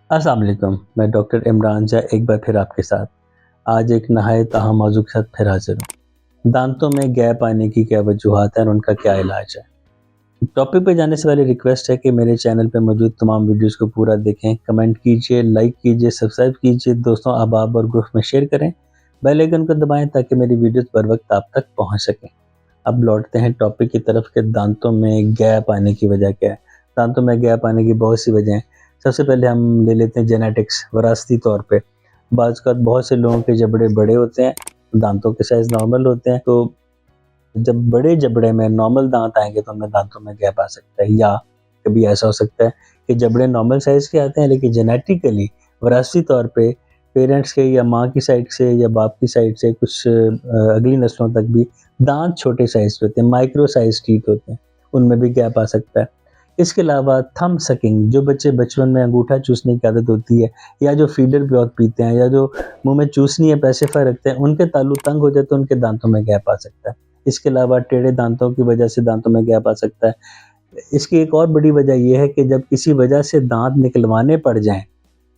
अस्सलाम वालेकुम। मैं डॉक्टर इमरान जा एक बार फिर आपके साथ आज एक नहायत अहम मौजू के साथ फिर हाजिर हूँ। दांतों में गैप आने की क्या वजूहात हैं और उनका क्या इलाज है। टॉपिक पे जाने से पहले रिक्वेस्ट है कि मेरे चैनल पे मौजूद तमाम वीडियोस को पूरा देखें, कमेंट कीजिए, लाइक कीजिए, सब्सक्राइब कीजिए, दोस्तों अहबाब और ग्रुप में शेयर करें, बेल आइकन को दबाएं ताकि मेरी वीडियोस बर वक्त आप तक पहुँच सकें। अब लौटते हैं टॉपिक की तरफ कि दांतों में गैप आने की वजह क्या है। दांतों में गैप आने की बहुत सी वजह हैं। सबसे पहले हम ले लेते हैं जेनेटिक्स, विरासती तौर पे। बाज़ औक़ात बहुत से लोगों के जबड़े बड़े होते हैं, दांतों के साइज़ नॉर्मल होते हैं, तो जब बड़े जबड़े में नॉर्मल दांत आएँगे तो उनमें दांतों में गैप आ सकता है। या कभी ऐसा हो सकता है कि जबड़े नॉर्मल साइज़ के आते हैं लेकिन जेनेटिकली विरासती तौर पे पेरेंट्स के या माँ की साइड से या बाप की साइड से कुछ अगली नस्लों तक भी दांत छोटे साइज़ के होते हैं, माइक्रो साइज़ टीथ होते हैं, उनमें भी गैप आ सकता है। इसके अलावा थंब सकिंग, जो बच्चे बचपन में अंगूठा चूसने की आदत होती है या जो फीडर बहुत पीते हैं या जो मुँह में चूसनी या पेसिफायर रखते हैं, उनके तालु तंग हो जाए तो उनके दांतों में गैप आ सकता है। इसके अलावा टेढ़े दांतों की वजह से दांतों में गैप आ सकता है। इसकी एक और बड़ी वजह ये है कि जब किसी वजह से दांत निकलवाने पड़ जाएँ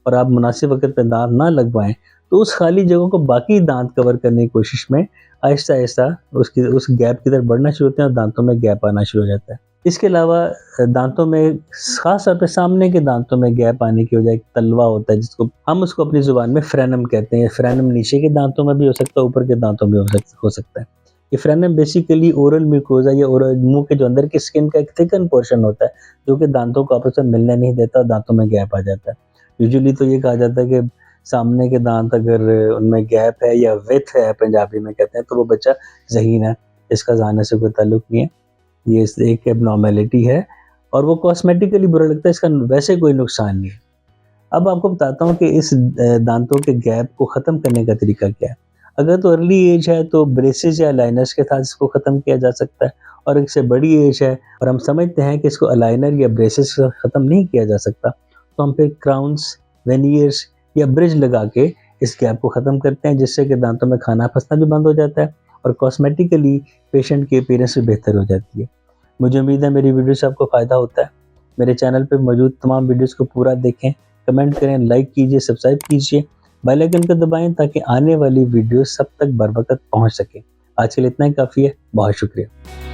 और आप मुनासिब वक़्त पे दांत ना लगवाएँ, तो उस खाली जगह को बाकी दांत कवर करने की कोशिश में आहिस्ता-आहिस्ता उसकी उस गैप की तरफ बढ़ना शुरू होते हैं और दांतों में गैप आना शुरू हो जाता है। इसके अलावा दांतों में ख़ास तौर पे सामने के दांतों में गैप आने की वजह एक तलवा होता है, जिसको हम उसको अपनी ज़ुबान में फ्रेनम कहते हैं। फ्रेनम नीचे के दांतों में भी हो सकता है, ऊपर के दांतों में हो सकता है। ये फ्रेनम बेसिकली ओरल म्यूकोज़ा या ओरल मुँह के जो अंदर की स्किन का एक थिकन पोर्शन होता है, जो कि दांतों को आपस में मिलने नहीं देता और दांतों में गैप आ जाता है। यूजुअली तो ये कहा जाता है कि सामने के दांत अगर उनमें गैप है या विड्थ है, पंजाबी में कहते हैं, तो वो बच्चा ज़हीन है। इसका ज़ाना से कोई ताल्लुक नहीं है। ये एक एब्नॉर्मैलिटी है और वो कॉस्मेटिकली बुरा लगता है, इसका वैसे कोई नुकसान नहीं है। अब आपको बताता हूँ कि इस दांतों के गैप को ख़त्म करने का तरीका क्या है। अगर तो अर्ली एज है तो ब्रेसेस या अलाइनर्स के साथ इसको ख़त्म किया जा सकता है, और इससे बड़ी एज है और हम समझते हैं कि इसको अलाइनर या ब्रेसेस से ख़त्म नहीं किया जा सकता, तो हम फिर क्राउन्स, वेनियर्स या ब्रिज लगा के इस गैप को ख़त्म करते हैं, जिससे कि दांतों में खाना फंसना भी बंद हो जाता है और कॉस्मेटिकली पेशेंट की अपीयरेंस भी बेहतर हो जाती है। मुझे उम्मीद है मेरी वीडियो से आपको फ़ायदा होता है। मेरे चैनल पे मौजूद तमाम वीडियोज़ को पूरा देखें, कमेंट करें, लाइक कीजिए, सब्सक्राइब कीजिए, बेल आइकन को दबाएँ ताकि आने वाली वीडियो सब तक बर वक़्त पहुँच सके। आज के लिए इतना ही काफ़ी है। बहुत शुक्रिया।